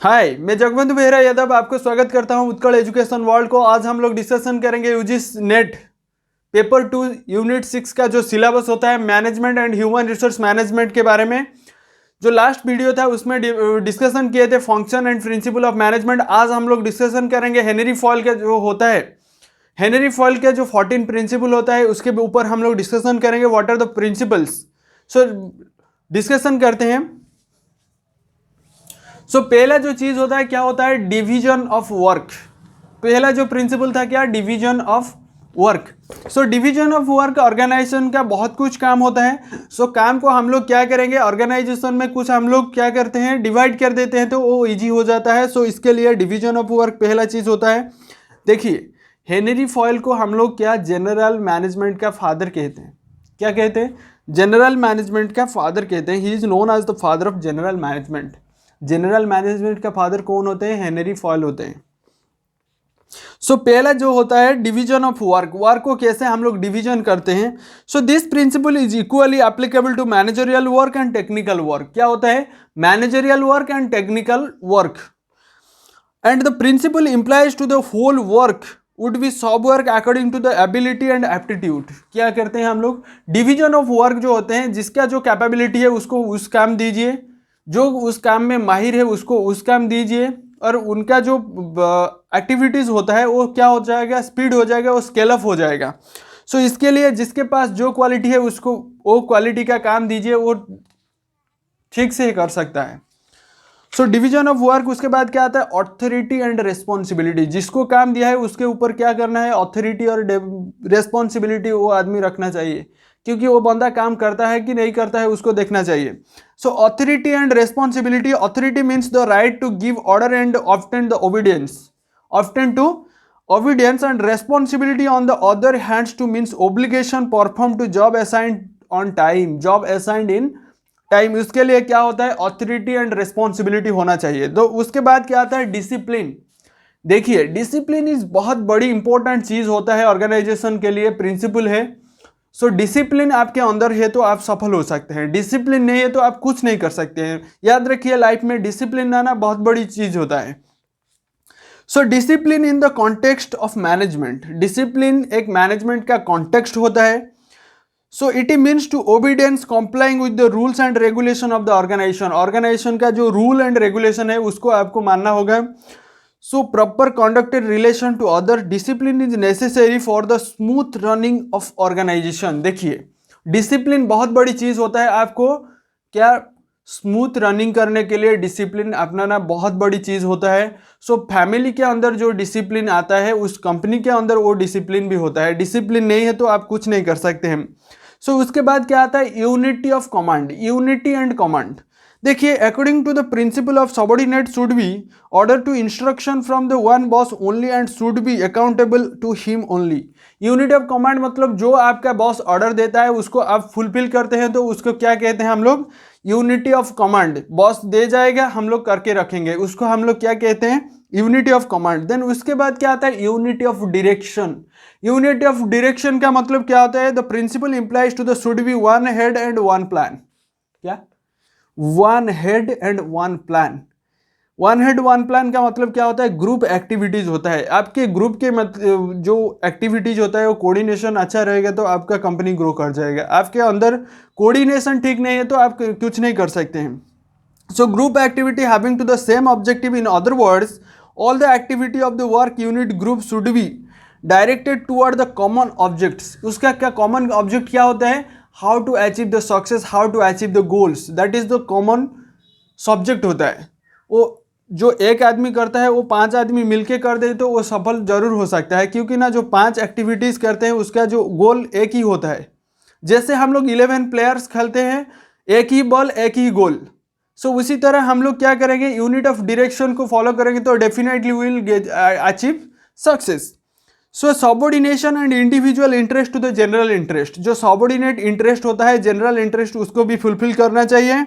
हाय, मैं जगवंत बेहरा यादव आपको स्वागत करता हूं उत्कल एजुकेशन वर्ल्ड को। आज हम लोग डिस्कशन करेंगे यूजीसी नेट पेपर 2 यूनिट 6 का जो सिलेबस होता है management and human resource management के बारे में। जो लास्ट वीडियो था उसमें डिस्कशन किए थे function and principle of management. आज हम लोग डिस्कशन करेंगे हेनरी फॉयल का जो होता है, हेनरी फॉयल का जो 14 प्रिंसिपल होता है उसके ऊपर हम लोग डिस्कशन करेंगे what are the principles. So discussion करते हैं। पहला जो चीज होता है क्या होता है, डिवीजन ऑफ वर्क। पहला जो प्रिंसिपल था क्या, division of work. Division of work organization का बहुत कुछ काम होता है। काम को हम लोग क्या करेंगे, ऑर्गेनाइजेशन में कुछ हम लोग क्या करते हैं, डिवाइड कर देते हैं तो वो इजी हो जाता है। इसके लिए डिवीजन ऑफ वर्क पहला चीज होता है। देखिए, हेनरी फॉयल को हम लोग क्या जनरल मैनेजमेंट का फादर कहते हैं। क्या कहते हैं, जनरल मैनेजमेंट का फादर कहते हैं। He is known as the father of general management. General management का फादर कौन होते हैं, हेनरी फॉयल होते हैं। पहला जो होता है डिवीजन ऑफ वर्क, वर्क को कैसे हम लोग डिवीजन करते हैं। This principle is equally applicable to managerial work and technical work. क्या होता है, managerial work and technical work. And the principle implies to the whole work would be sub work according to the ability and aptitude. क्या करते हैं हम लोग, division of work जो होते हैं, जिसका जो कैपेबिलिटी है उसको उस काम दीजिए, जो उस काम में माहिर है उसको उस काम दीजिए, और उनका जो एक्टिविटीज होता है वो क्या हो जाएगा, स्पीड हो जाएगा, वो स्केल अप हो जाएगा। इसके लिए जिसके पास जो क्वालिटी है उसको वो क्वालिटी का काम दीजिए, वो ठीक से कर सकता है। Division of work. उसके बाद क्या आता है, ऑथोरिटी एंड रेस्पॉन्सिबिलिटी। जिसको काम दिया है उसके ऊपर क्या करना है, ऑथोरिटी और रेस्पॉन्सिबिलिटी वो आदमी रखना चाहिए, क्योंकि वो बंदा काम करता है कि नहीं करता है उसको देखना चाहिए। Authority and responsibility. Authority means the right to give order and often the obedience, often to obedience, and responsibility on the other hands to means obligation perform to job assigned on time, job assigned in time. उसके लिए क्या होता है, authority and responsibility होना चाहिए। तो उसके बाद क्या आता है, डिसिप्लिन। देखिए, डिसिप्लिन इज बहुत बड़ी इंपॉर्टेंट चीज होता है ऑर्गेनाइजेशन के लिए, प्रिंसिपल है। डिसिप्लिन आपके अंदर है तो आप सफल हो सकते हैं, डिसिप्लिन नहीं है तो आप कुछ नहीं कर सकते हैं। याद रखिए, लाइफ में डिसिप्लिन आना बहुत बड़ी चीज होता है। Discipline in the context of management. Discipline एक मैनेजमेंट का कॉन्टेक्स्ट होता है। It means to obedience complying with the rules and regulation of the organization. Organization का जो रूल एंड रेगुलेशन है उसको आपको मानना होगा। Proper conducted relation to other. Discipline is necessary for the smooth running of organization. देखिए, discipline बहुत बड़ी चीज होता है। आपको क्या स्मूथ रनिंग करने के लिए डिसिप्लिन अपनाना बहुत बड़ी चीज होता है। फैमिली के अंदर जो डिसिप्लिन आता है उस कंपनी के अंदर वो डिसिप्लिन भी होता है। डिसिप्लिन नहीं है तो आप कुछ नहीं कर सकते हैं। उसके बाद क्या आता है, unity of command, unity and command. देखिए, according to the principle of subordinate should be order to instruction from the one boss only and should be accountable to him only. Unity of command मतलब जो आपका boss order देता है उसको आप fulfil करते हैं, तो उसको क्या कहते हैं हम लोग, यूनिटी ऑफ कमांड। बॉस दे जाएगा, हम लोग करके रखेंगे, उसको हम लोग क्या कहते हैं, यूनिटी ऑफ कमांड। देन उसके बाद क्या आता है, unity of direction. Unity of direction का मतलब क्या होता है, the principle implies to the should be one head and one plan. क्या, one head and one plan. One head one plan का मतलब क्या होता है, ग्रुप एक्टिविटीज होता है। आपके ग्रुप के जो एक्टिविटीज होता है वो कोऑर्डिनेशन अच्छा रहेगा तो आपका कंपनी ग्रो कर जाएगा। आपके अंदर कोऑर्डिनेशन ठीक नहीं है तो आप कुछ नहीं कर सकते हैं। Group activity having to the same objective, in other words all the activity of the work unit group should be directed toward the common objects. उसका क्या कॉमन ऑब्जेक्ट क्या होता है, how to achieve the success, how to achieve the goals, that is the common subject होता है। वो जो एक आदमी करता है वो 5 आदमी मिलके कर दे तो वो सफल जरूर हो सकता है, क्योंकि ना जो 5 एक्टिविटीज करते हैं उसका जो गोल एक ही होता है। जैसे हम लोग 11 प्लेयर्स खेलते हैं, एक ही बॉल एक ही गोल। उसी तरह हम लोग क्या करेंगे, यूनिट ऑफ डायरेक्शन को फॉलो करेंगे तो definitely will achieve success. Subordination and individual interest to the general interest. जो सबऑर्डिनेट इंटरेस्ट होता है, जनरल इंटरेस्ट, उसको भी फुलफिल करना चाहिए।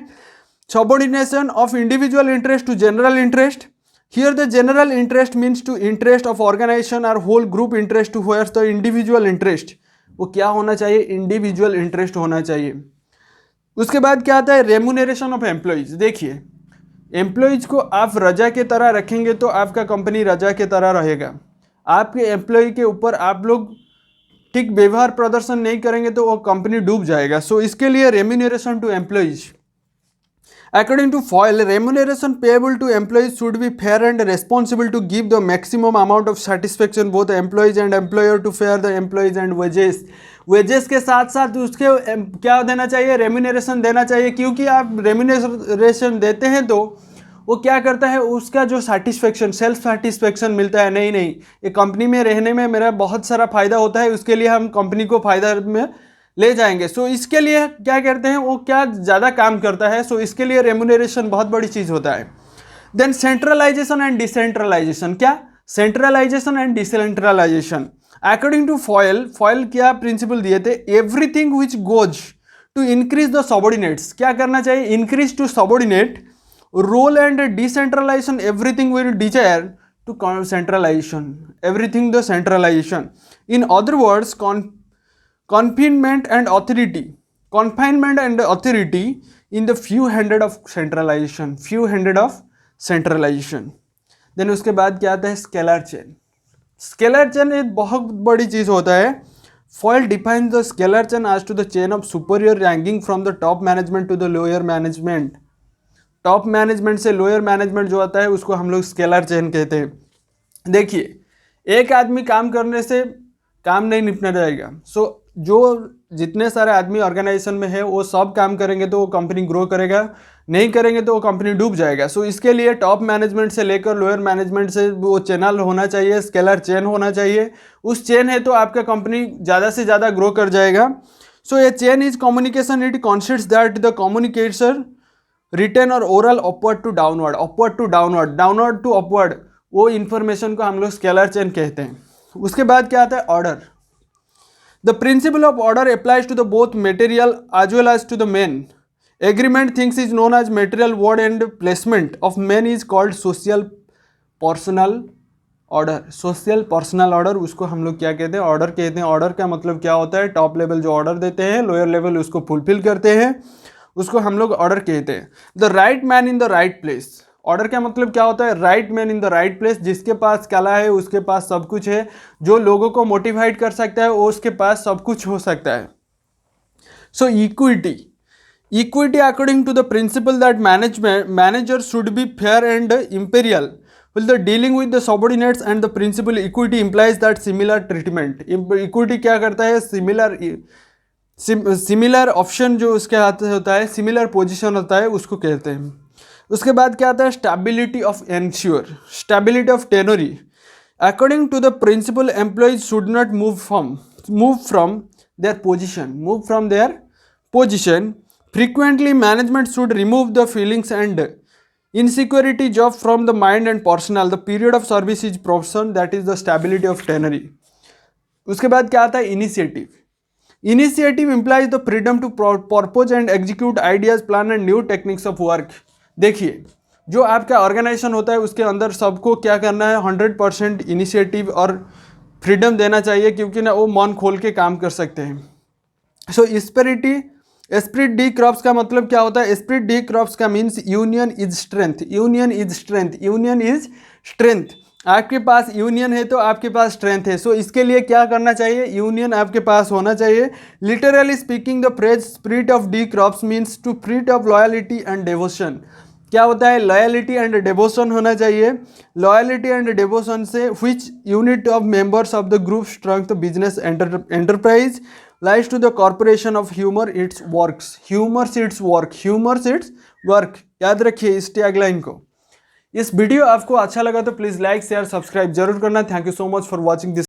Subordination of individual interest to general interest. Here the general interest means to interest of organization or whole group interest to where the individual interest, वो क्या होना चाहिए, इंडिविजुअल इंटरेस्ट होना चाहिए। उसके बाद क्या आता है, रेम्यूनरेशन ऑफ एम्प्लॉइज। देखिए, एम्प्लॉयज़ को आप रजा के तरह रखेंगे तो आपका कंपनी रजा के तरह रहेगा। आपके एम्प्लॉय के ऊपर आप लोग ठीक व्यवहार प्रदर्शन नहीं करेंगे तो वो कंपनी डूब जाएगा। सो इसके लिए remuneration to employees, according to Foyle, remuneration payable to employees should be fair and responsible to give the maximum amount of satisfaction both employees and employer to fair the employees and wages। wages के साथ साथ उसके क्या देना चाहिए, remuneration देना चाहिए, क्योंकि आप रेम्यूनरेशन देते हैं तो वो क्या करता है, उसका जो सेटिस्फेक्शन, सेल्फ सेटिस्फेक्शन मिलता है, नहीं ये कंपनी में रहने में मेरा बहुत सारा फ़ायदा होता है, उसके लिए हम कंपनी को फ़ायदा में ले जाएंगे। सो इसके लिए क्या करते हैं, वो क्या ज़्यादा काम करता है। सो इसके लिए रेम्यूनरेशन बहुत बड़ी चीज़ होता है। देन सेंट्रलाइजेशन एंड डिसेंट्रलाइजेशन, क्या centralization and decentralization, according to Fayol क्या प्रिंसिपल दिए थे, everything which goes to increase the subordinates, क्या करना चाहिए, increase to subordinate role and decentralization, everything will desire to centralization, everything the centralization. In other words, confinement and authority in the few handed of centralization। Then उसके बाद क्या आता है, scalar chain. Scalar chain एक बहुत बड़ी चीज़ होता है। Fayol define the scalar chain as to the chain of superior ranking from the top management to the lower management. Top management से लोअर मैनेजमेंट जो आता है उसको हम लोग स्केलर चेन कहते हैं। देखिए, एक आदमी काम करने से काम नहीं निपटा जाएगा। सो जो जितने सारे आदमी ऑर्गेनाइजेशन में है वो सब काम करेंगे तो वो कंपनी ग्रो करेगा, नहीं करेंगे तो वो कंपनी डूब जाएगा। सो इसके लिए टॉप मैनेजमेंट से लेकर लोअर मैनेजमेंट से वो चैनल होना चाहिए, स्केलर चेन होना चाहिए। उस चेन है तो आपका कंपनी ज़्यादा से ज़्यादा ग्रो कर जाएगा। सो ये chain is communication, it consists that the communication written और oral upward to downward, downward to upward, वो इन्फॉर्मेशन को हम लोग स्केलर चेन कहते हैं। उसके बाद क्या आता है, order. The principle of order applies to the both material as well as to the men. Agreement things is known as material word and placement of men is called social personal order। social personal order उसको हम लोग क्या कहते हैं, order कहते हैं। Order का मतलब क्या होता है, टॉप लेवल जो ऑर्डर देते हैं, लोअर लेवल उसको फुलफिल करते हैं, उसको हम लोग ऑर्डर कहते हैं। The right man in the right place, order का मतलब क्या होता है, right man in the right place, जिसके पास कला है उसके पास सब कुछ है, जो लोगों को मोटिवेट कर सकता है वो उसके पास सब कुछ हो सकता है। So equity according to the principle that manager should be fair and imperial will the dealing with the subordinates and the principle equity implies that similar treatment. Equity क्या करता है, सिमिलर ऑप्शन जो उसके हाथ होता है, सिमिलर पोजिशन होता है, उसको कहते हैं। उसके बाद क्या आता है, stability of ensure, stability of tenure. According to the principle employees should not move from their position frequently. Management should remove the feelings and insecurity job from the mind and personal. The period of service is profession, that is the stability of tenure. उसके बाद क्या आता है, initiative implies the freedom to propose and execute ideas, plan and new techniques of work। देखिए, जो आपका organisation होता है उसके अंदर सबको क्या करना है, 100% इनिशिएटिव और फ्रीडम देना चाहिए, क्योंकि ना वो मन खोल के काम कर सकते हैं। सो एस्पिरिट डी क्रॉप्स का मतलब क्या होता है, एस्पिरिट डी क्रॉप्स का मीन्स यूनियन इज स्ट्रेंथ। आपके पास यूनियन है तो आपके पास स्ट्रेंथ है। सो इसके लिए क्या करना चाहिए, यूनियन आपके पास होना चाहिए। Literally speaking the phrase spirit of de corps means to fret of loyalty and devotion. क्या होता है, लॉयलिटी एंड डिवोशन होना चाहिए। लॉयलिटी एंड डिवोशन से which unit of members of the group strength business enterprise lies to the corporation of humour its work. याद रखिए इस tagline को। इस वीडियो आपको अच्छा लगा तो प्लीज़ लाइक शेयर सब्सक्राइब जरूर करना। Thank you so much for watching this.